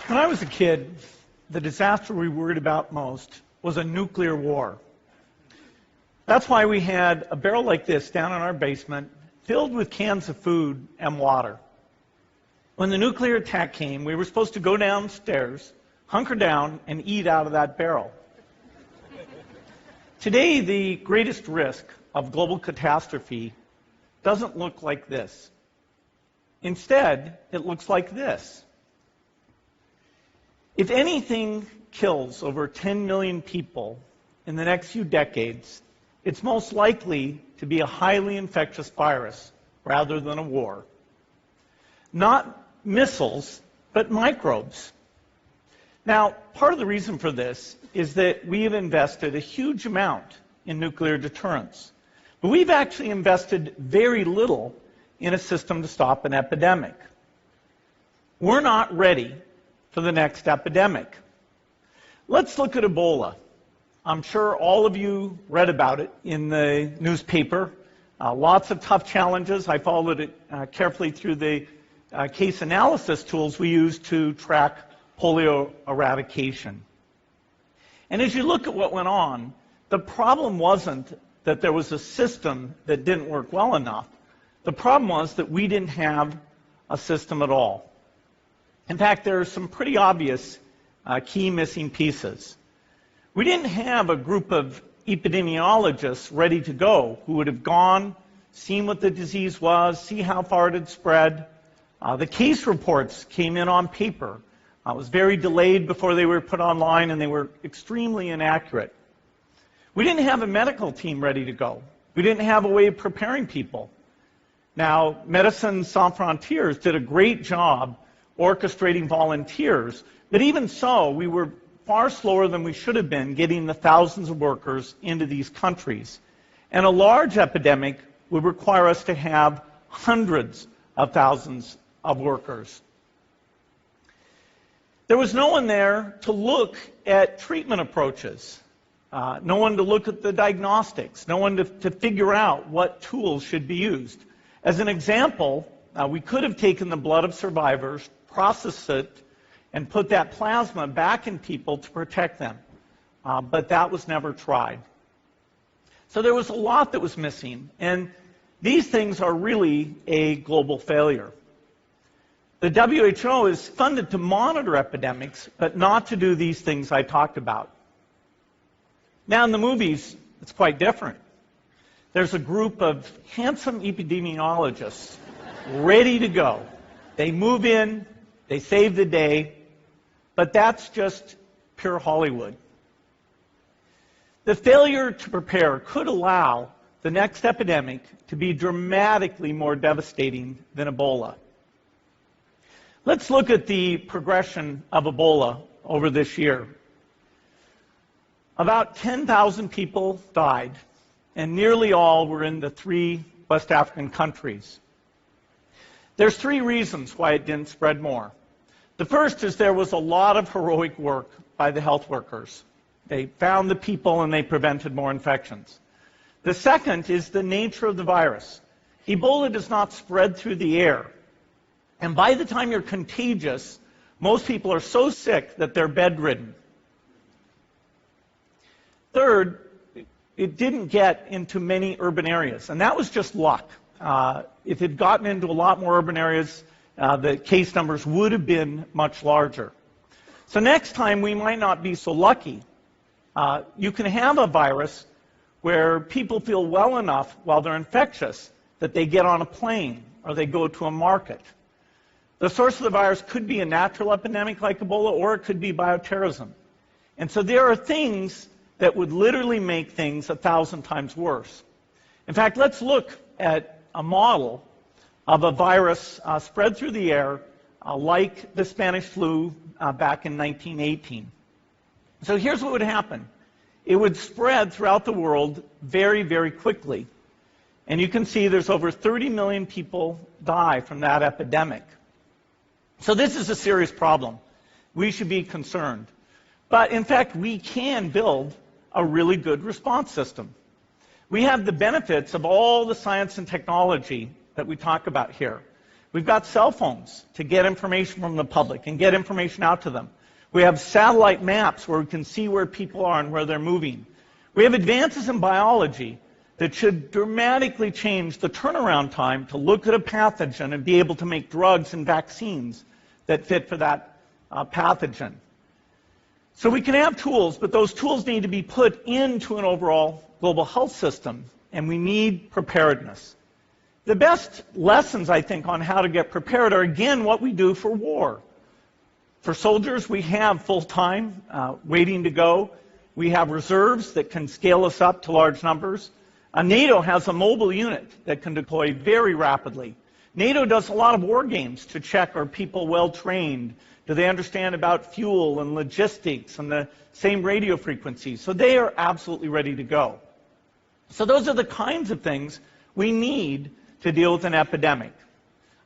When I was a kid, the disaster we worried about most was a nuclear war. That's why we had a barrel like this down in our basement filled with cans of food and water. When the nuclear attack came, we were supposed to go downstairs, hunker down, and eat out of that barrel. Today, the greatest risk of global catastrophe doesn't look like this. Instead, it looks like this. If anything kills over 10 million people in the next few decades, it's most likely to be a highly infectious virus rather than a war. Not missiles, but microbes. Now, part of the reason for this is that we have invested a huge amount in nuclear deterrence. But we've actually invested very little in a system to stop an epidemic. We're not ready for the next epidemic. Let's look at Ebola. I'm sure all of you read about it in the newspaper. Lots of tough challenges. I followed it carefully through the case analysis tools we use to track polio eradication. And as you look at what went on, the problem wasn't that there was a system that didn't work well enough. The problem was that we didn't have a system at all. In fact, there are some pretty obvious key missing pieces. We didn't have a group of epidemiologists ready to go who would have gone, seen what the disease was, see how far it had spread. The case reports came in on paper. It was very delayed before they were put online, and they were extremely inaccurate. We didn't have a medical team ready to go. We didn't have a way of preparing people. Now, Médecins Sans Frontières did a great job orchestrating volunteers, but even so, we were far slower than we should have been getting the thousands of workers into these countries. And a large epidemic would require us to have hundreds of thousands of workers. There was no one there to look at treatment approaches, no one to look at the diagnostics, no one to figure out what tools should be used. As an example, we could have taken the blood of survivors, processed it, and put that plasma back in people to protect them. But that was never tried. So there was a lot that was missing, and these things are really a global failure. The WHO is funded to monitor epidemics, but not to do these things I talked about. Now, in the movies, it's quite different. There's a group of handsome epidemiologists ready to go. They move in, they save the day, but that's just pure Hollywood. The failure to prepare could allow the next epidemic to be dramatically more devastating than Ebola. Let's look at the progression of Ebola over this year. About 10,000 people died, and nearly all were in the 3 West African countries. There's 3 reasons why it didn't spread more. The first is there was a lot of heroic work by the health workers. They found the people and they prevented more infections. The second is the nature of the virus. Ebola does not spread through the air. And by the time you're contagious, most people are so sick that they're bedridden. Third, it didn't get into many urban areas, and that was just luck. If it had gotten into a lot more urban areas, the case numbers would have been much larger. So next time, we might not be so lucky. You can have a virus where people feel well enough while they're infectious that they get on a plane or they go to a market. The source of the virus could be a natural epidemic like Ebola, or it could be bioterrorism. And so there are things that would literally make things 1,000 times worse. In fact, let's look at a model of a virus spread through the air like the Spanish flu back in 1918. So here's what would happen. It would spread throughout the world very, very quickly. And you can see there's over 30 million people die from that epidemic. So this is a serious problem. We should be concerned. But in fact, we can build a really good response system. We have the benefits of all the science and technology that we talk about here. We've got cell phones to get information from the public and get information out to them. We have satellite maps where we can see where people are and where they're moving. We have advances in biology that should dramatically change the turnaround time to look at a pathogen and be able to make drugs and vaccines that fit for that pathogen. So we can have tools, but those tools need to be put into an overall global health system, and we need preparedness. The best lessons, I think, on how to get prepared are, again, what we do for war. For soldiers, we have full-time waiting to go. We have reserves that can scale us up to large numbers. NATO has a mobile unit that can deploy very rapidly. NATO does a lot of war games to check, are people well trained? Do they understand about fuel and logistics and the same radio frequencies? So they are absolutely ready to go. So those are the kinds of things we need to deal with an epidemic.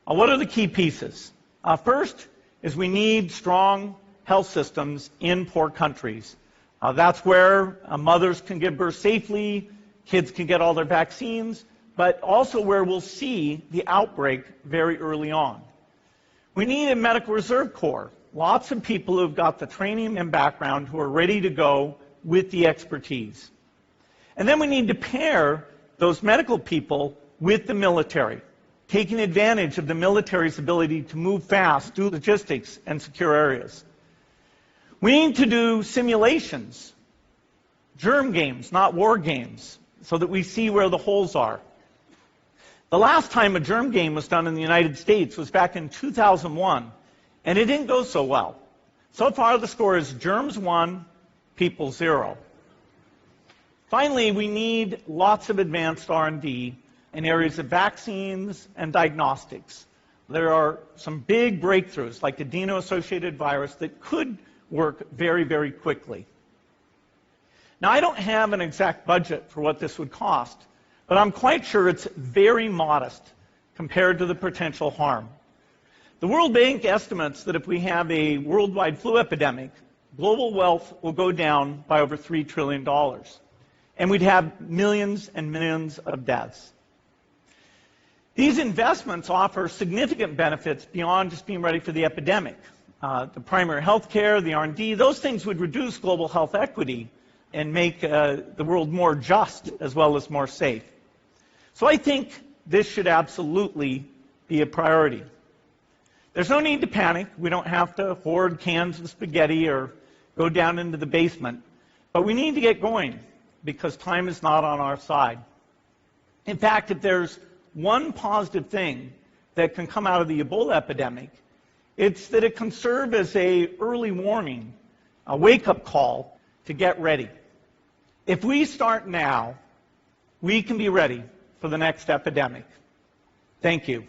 What are the key pieces? First is we need strong health systems in poor countries. That's where mothers can give birth safely, kids can get all their vaccines, but also where we'll see the outbreak very early on. We need a medical reserve corps. Lots of people who've got the training and background who are ready to go with the expertise. And then we need to pair those medical people with the military, taking advantage of the military's ability to move fast, do logistics, and secure areas. We need to do simulations, germ games, not war games, so that we see where the holes are. The last time a germ game was done in the United States was back in 2001, and it didn't go so well. So far, the score is germs 1, people 0. Finally, we need lots of advanced R&D in areas of vaccines and diagnostics. There are some big breakthroughs, like adeno-associated virus, that could work very, very quickly. Now, I don't have an exact budget for what this would cost, but I'm quite sure it's very modest compared to the potential harm. The World Bank estimates that if we have a worldwide flu epidemic, global wealth will go down by over $3 trillion, and we'd have millions and millions of deaths. These investments offer significant benefits beyond just being ready for the epidemic. The primary health care, the R&D, those things would reduce global health equity and make the world more just as well as more safe. So I think this should absolutely be a priority. There's no need to panic. We don't have to hoard cans of spaghetti or go down into the basement. But we need to get going because time is not on our side. In fact, if there's one positive thing that can come out of the Ebola epidemic, it's that it can serve as an early warning, a wake-up call to get ready. If we start now, we can be ready for the next epidemic. Thank you.